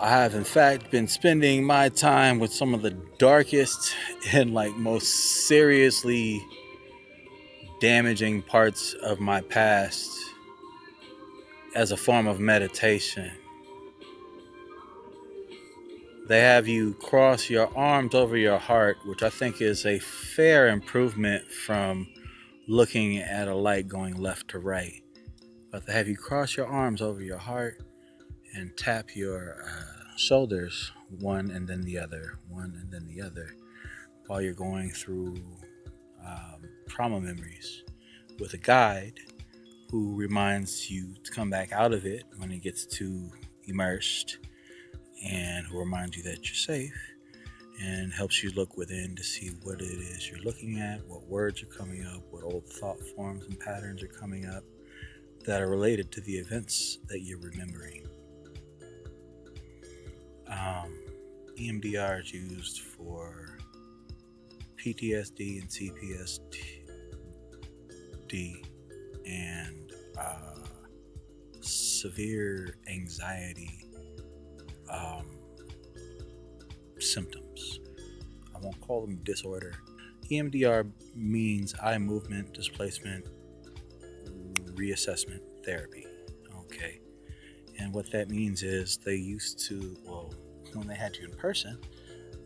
I have, in fact, been spending my time with some of the darkest and most seriously damaging parts of my past as a form of meditation. They have you cross your arms over your heart, which I think is a fair improvement from looking at a light going left to right. But they have you cross your arms over your heart and tap your shoulders, one and then the other, one and then the other, while you're going through trauma memories with a guide who reminds you to come back out of it when it gets too immersed, and who reminds you that you're safe and helps you look within to see what it is you're looking at, what words are coming up, what old thought forms and patterns are coming up that are related to the events that you're remembering. EMDR is used for PTSD and CPSD and severe anxiety symptoms. I won't call them disorder. EMDR means eye movement displacement reassessment therapy. Okay. And what that means is they used to, well, when they had you in person,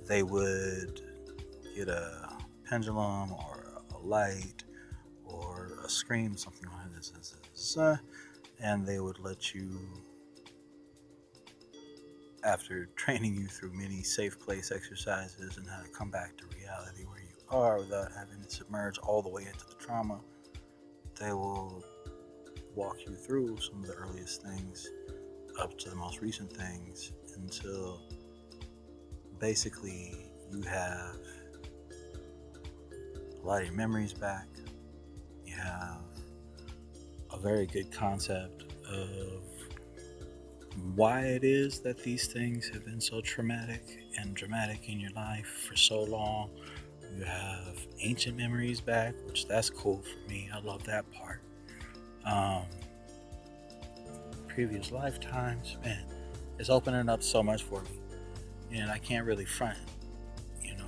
they would get a pendulum or a light or a screen, something like this, and they would let you, after training you through many safe place exercises and how to come back to reality where you are without having to submerge all the way into the trauma, they will walk you through some of the earliest things up to the most recent things until basically you have a lot of your memories back. You have a very good concept of why it is that these things have been so traumatic and dramatic in your life for so long. You have ancient memories back, which that's cool for me. I love that part. Previous lifetimes, man, it's opening up so much for me, and I can't really front. You know,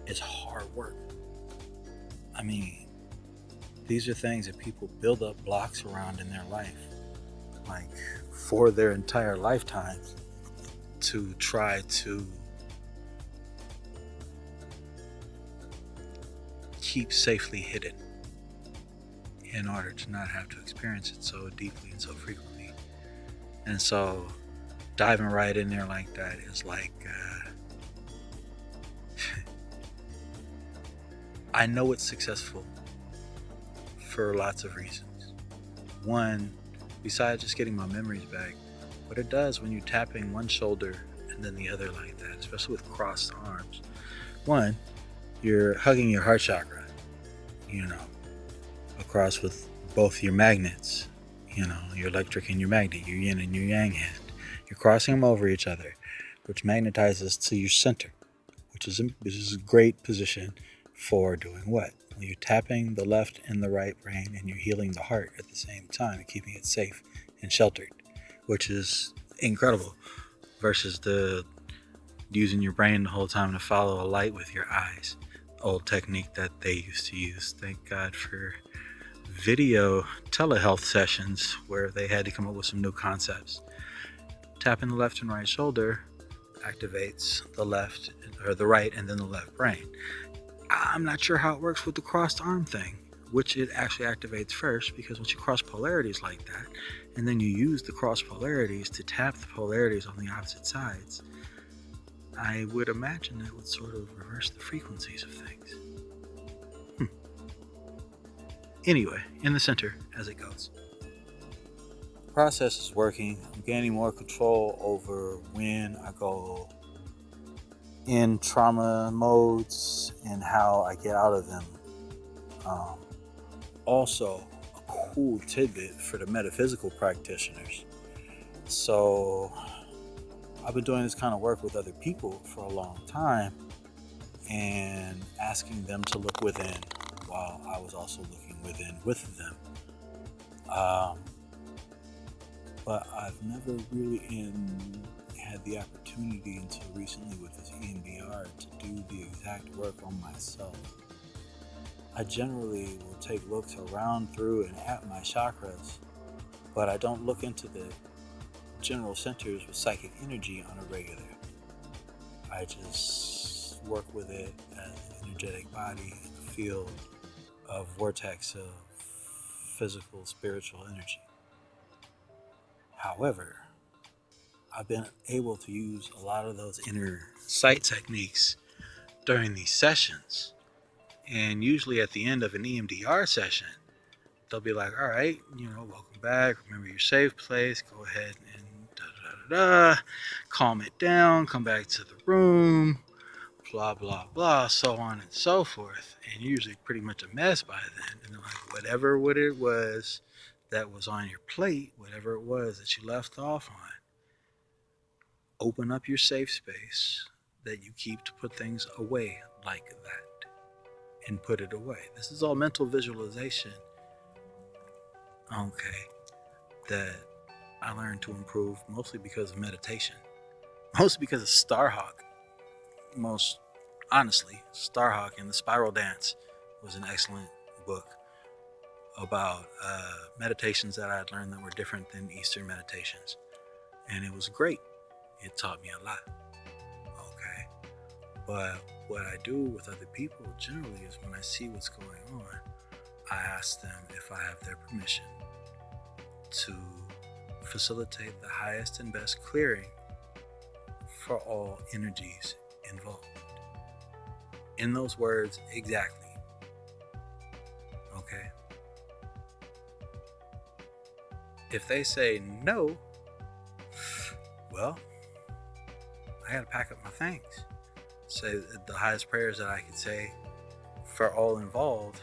it's hard work. I mean, these are things that people build up blocks around in their life, like for their entire lifetime, to try to keep safely hidden in order to not have to experience it so deeply and so frequently. And so diving right in there like that is like, I know it's successful for lots of reasons. One, besides just getting my memories back, what it does when you're tapping one shoulder and then the other like that, especially with crossed arms, one, you're hugging your heart chakra, across with both your magnets, your electric and your magnet, your yin and your yang hand. You're crossing them over each other, which magnetizes to your center, which is a great position for doing what? Well, you're tapping the left and the right brain, and you're healing the heart at the same time and keeping it safe and sheltered, which is incredible versus the using your brain the whole time to follow a light with your eyes. Old technique that they used to use. Thank God for video telehealth sessions where they had to come up with some new concepts. Tapping the left and right shoulder activates the left or the right and then the left brain. I'm not sure how it works with the crossed arm thing, which it actually activates first, because once you cross polarities like that and then you use the cross polarities to tap the polarities on the opposite sides, I would imagine that would sort of reverse the frequencies of things. Anyway, in the center as it goes. The process is working. I'm gaining more control over when I go in trauma modes and how I get out of them. Also, a cool tidbit for the metaphysical practitioners. So, I've been doing this kind of work with other people for a long time and asking them to look within while I was also looking within with them. but I've never really had the opportunity until recently with this EMDR to do the exact work on myself. I generally will take looks around through and at my chakras, but I don't look into the general centers with psychic energy on a regular. I just work with it as an energetic body in a field of vortex of physical, spiritual energy. However, I've been able to use a lot of those inner sight techniques during these sessions. And usually at the end of an EMDR session, they'll be like, all right, welcome back. Remember your safe place. Go ahead and calm it down. Come back to the room. Blah, blah, blah, so on and so forth. And usually pretty much a mess by then. And they're like, whatever it was that was on your plate, whatever it was that you left off on, open up your safe space that you keep to put things away like that and put it away. This is all mental visualization, okay, that I learned to improve mostly because of meditation, mostly because of Starhawk. Most honestly, Starhawk and the Spiral Dance was an excellent book about meditations that I had learned that were different than Eastern meditations. And it was great. It taught me a lot. Okay. But what I do with other people generally is when I see what's going on, I ask them if I have their permission to facilitate the highest and best clearing for all energies involved. In those words, exactly. Okay? If they say no, well, I gotta pack up my things. Say the highest prayers that I could say for all involved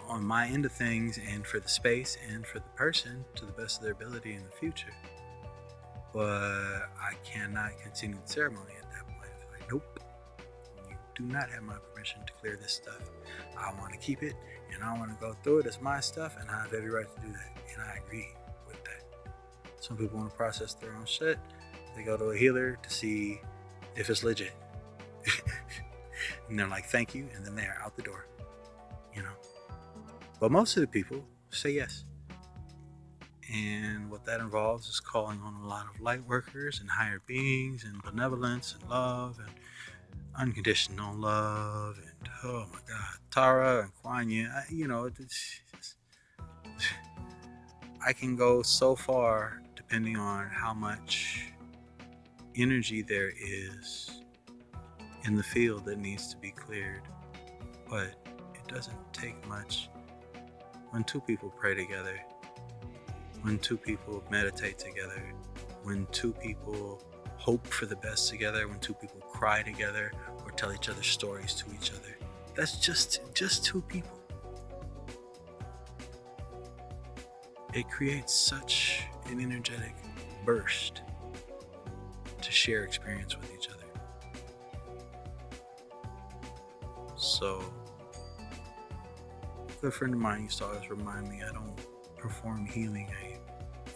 on my end of things and for the space and for the person to the best of their ability in the future. But I cannot continue the ceremony at that point. It's like, nope, you do not have my permission to clear this stuff. I want to keep it and I want to go through it as my stuff, and I have every right to do that. And I agree with that. Some people want to process their own shit. They go to a healer to see if it's legit. And they're like, thank you, and then they're out the door. But most of the people say yes. And what that involves is calling on a lot of light workers and higher beings and benevolence and love and unconditional love and, oh my God, Tara and Kuan Yin. I can go so far depending on how much energy there is in the field that needs to be cleared. But it doesn't take much when two people pray together, when two people meditate together, when two people hope for the best together, when two people cry together or tell each other stories to each other. That's just two people. It creates such an energetic burst to share experience with each other. So, a good friend of mine used to always remind me I don't perform healing, I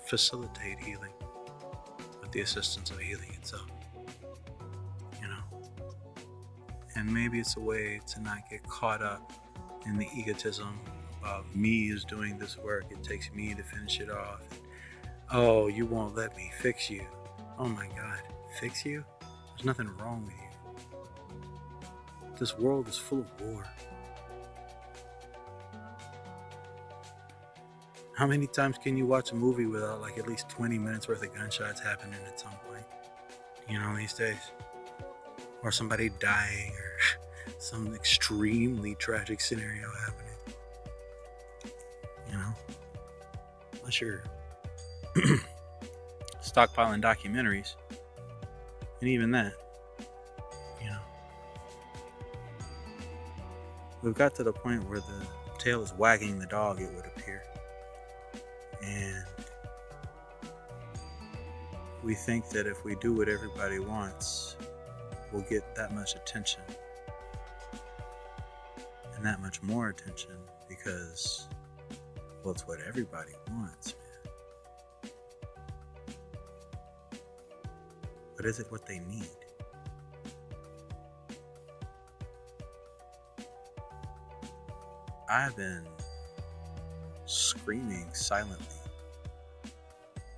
facilitate healing with the assistance of healing itself. And maybe it's a way to not get caught up in the egotism about me is doing this work, it takes me to finish it off. Oh, you won't let me fix you. Oh my God, fix you? There's nothing wrong with you. This world is full of war. How many times can you watch a movie without like at least 20 minutes worth of gunshots happening at some point? These days. Or somebody dying or some extremely tragic scenario happening. Unless you're stockpiling documentaries. And even that, we've got to the point where the tail is wagging the dog, it would appear. And we think that if we do what everybody wants, we'll get that much attention. And that much more attention because, well, it's what everybody wants, man. but is it what they need? I've been screaming silently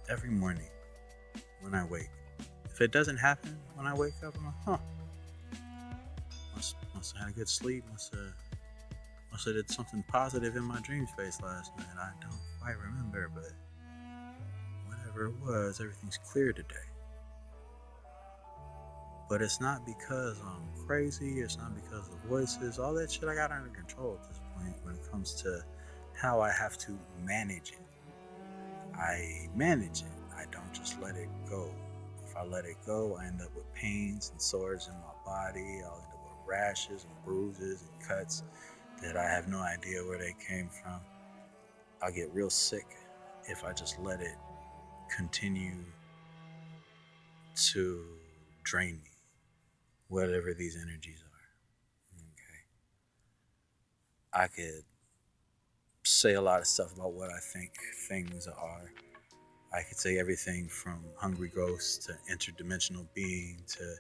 every morning when I wake. If it doesn't happen when I wake up, I'm like, must have had a good sleep, must have did something positive in my dream space last night. I don't quite remember, but whatever it was, everything's clear today. But it's not because I'm crazy, it's not because of voices, all that shit I got under control at this point when it comes to how I have to manage it. I manage it. I don't just let it go. If I let it go, I end up with pains and sores in my body. I'll end up with rashes and bruises and cuts that I have no idea where they came from. I'll get real sick if I just let it continue to drain me, whatever these energies are. Okay. I could say a lot of stuff about what I think things are. I could say everything from hungry ghosts to interdimensional being to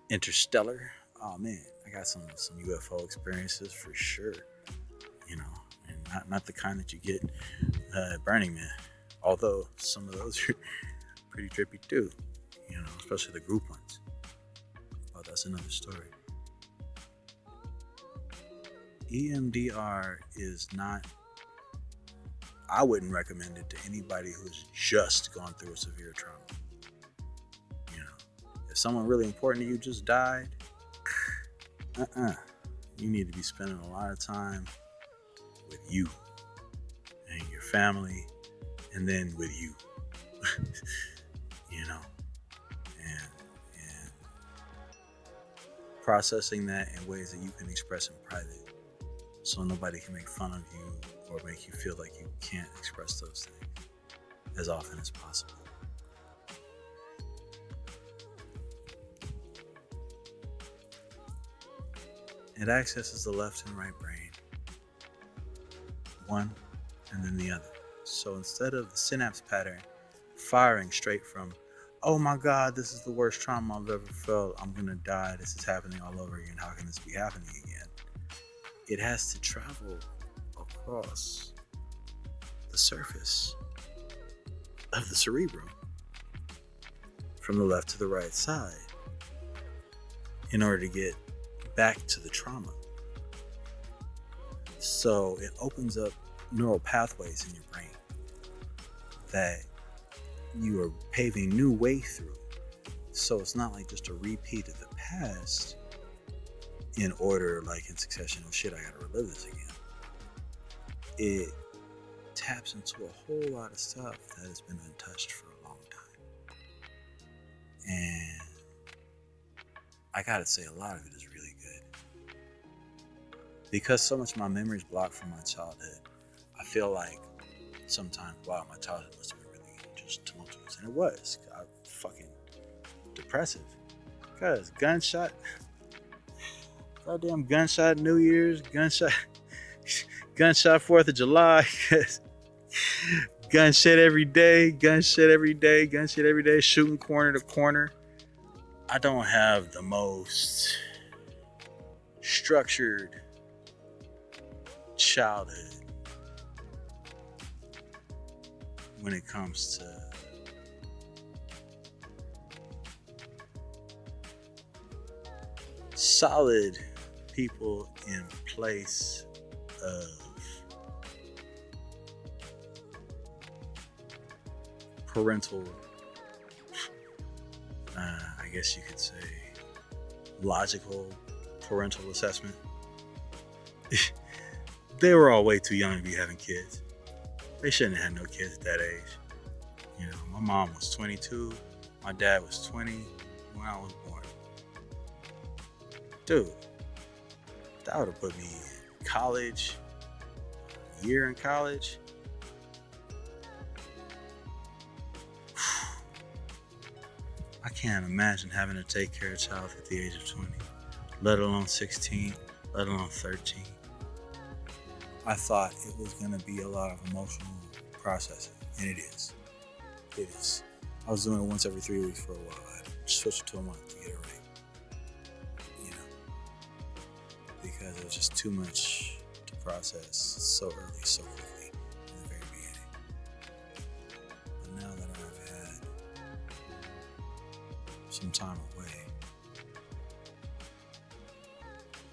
interstellar. Oh man, I got some UFO experiences for sure. You know, and not the kind that you get at Burning Man. Although some of those are pretty trippy too. You know, especially the group ones. Oh, that's another story. EMDR is not, I wouldn't recommend it to anybody who's just gone through a severe trauma. You know, if someone really important to you just died, you need to be spending a lot of time with you and your family, and then with you. You know, and processing that in ways that you can express in private, so nobody can make fun of you or make you feel like you can't express those things as often as possible. It accesses the left and right brain, one and then the other. So instead of the synapse pattern firing straight from, oh my God, this is the worst trauma I've ever felt, I'm gonna die, this is happening all over again, how can this be happening again? It has to travel across the surface of the cerebrum from the left to the right side in order to get back to the trauma. So it opens up neural pathways in your brain that you are paving new way through. So it's not like just a repeat of the past in order, like in succession of shit, I gotta relive this again. It taps into a whole lot of stuff that has been untouched for a long time. And I gotta say, a lot of it is really good. Because so much of my memory is blocked from my childhood, I feel like sometimes, wow, my childhood must have been really just tumultuous. And it was. Fucking depressive. Because gunshot, goddamn gunshot New Year's, gunshot 4th of July, gunshot every day, shooting corner to corner. I don't have the most structured childhood when it comes to solid people in place of parental, I guess you could say, logical parental assessment. They were all way too young to be having kids. They shouldn't have had no kids at that age. You know, my mom was 22, my dad was 20 when I was born. Dude, that would have put me in college, a year in college. I can't imagine having to take care of a child at the age of 20, let alone 16, let alone 13. I thought it was going to be a lot of emotional processing, and it is. It is. I was doing it once every 3 weeks for a while. I had switch it to a month to get it right. You know, because it was just too much to process so early, so quickly in the very beginning. But now that I've had some time away,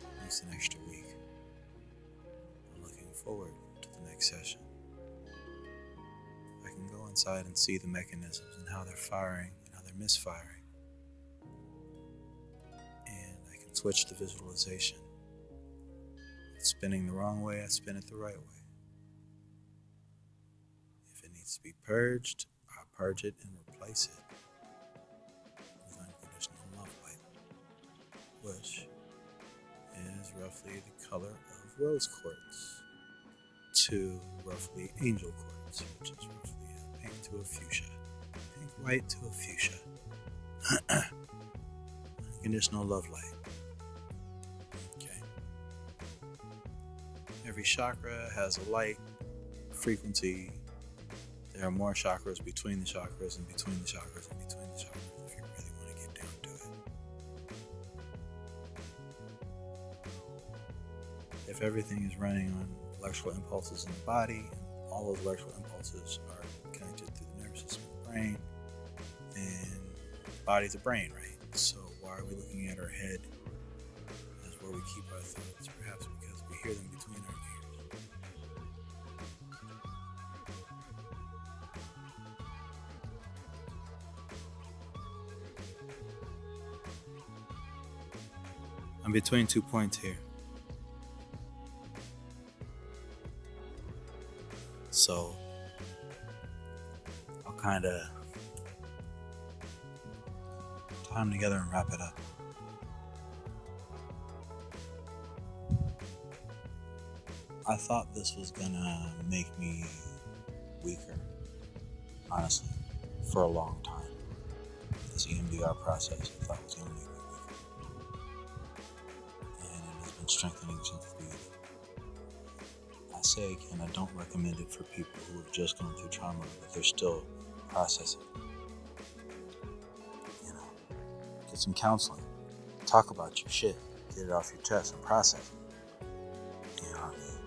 at least an extra week, I'm looking forward to the next session. I can go inside and see the mechanisms and how they're firing and how they're misfiring. And I can switch the visualization. If it's spinning the wrong way, I spin it the right way. If it needs to be purged, I purge it and replace it with unconditional love light, which is roughly the color of rose quartz to roughly angel quartz, which is roughly a pink to a fuchsia, pink white to a fuchsia. Unconditional love light. Okay. Every chakra has a light frequency. There are more chakras between the chakras and between the chakras and between the chakras if you really want to get down to it. If everything is running on electrical impulses in the body, and all those electrical impulses are connected through the nervous system of the brain, then the body's a brain, right? So why are we looking at our head as where we keep our thoughts? Perhaps because we hear them between our ears. I'm between 2 points here. So I'll kind of tie them together and wrap it up. I thought this was gonna make me weaker, honestly, for a long time. This EMDR process I thought was gonna make me weaker. And it has been strengthening since the beginning. I say again, I don't recommend it for people who have just gone through trauma, but they're still processing. You know, get some counseling, talk about your shit, get it off your chest and process it. You know what I mean?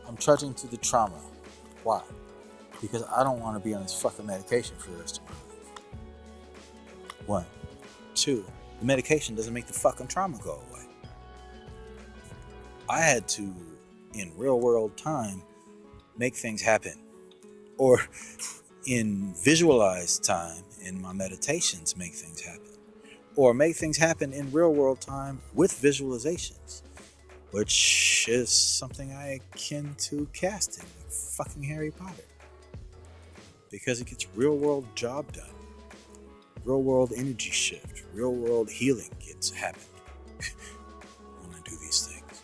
I'm trudging through the trauma. Why? Because I don't want to be on this fucking medication for the rest of my life. 1. 2. The medication doesn't make the fucking trauma go away. I had to, in real world time, make things happen. Or in visualized time, in my meditations, make things happen. Or make things happen in real world time with visualizations. Which is something I akin to casting, like fucking Harry Potter. Because it gets real world job done. Real world energy shift, real world healing gets happened when I do these things.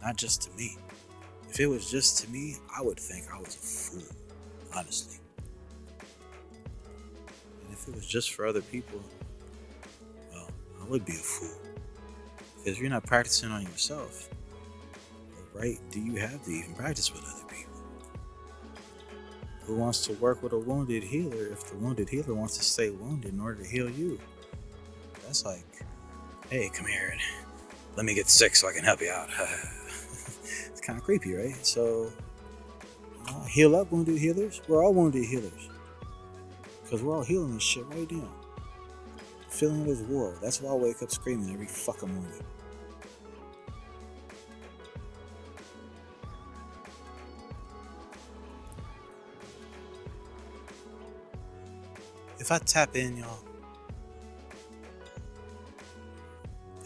Not just to me. If it was just to me, I would think I was a fool, honestly. And if it was just for other people, well, I would be a fool. Because if you're not practicing on yourself, what right do you have to even practice with other people? Who wants to work with a wounded healer if the wounded healer wants to stay wounded in order to heal you? That's like, hey, come here and let me get sick so I can help you out. It's kind of creepy, right? So, heal up, wounded healers. We're all wounded healers. Because we're all healing this shit right now. Feeling it as war. That's why I wake up screaming every fucking morning. If I tap in, y'all,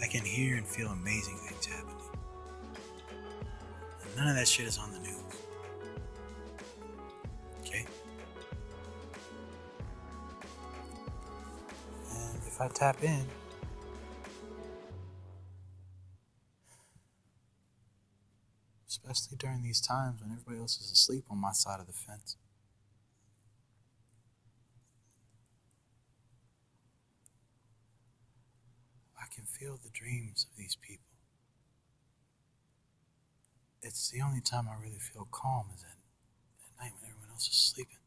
I can hear and feel amazing things happening. And none of that shit is on the news. Okay? And if I tap in, especially during these times when everybody else is asleep on my side of the fence, I can feel the dreams of these people. It's the only time I really feel calm is at night when everyone else was just sleeping.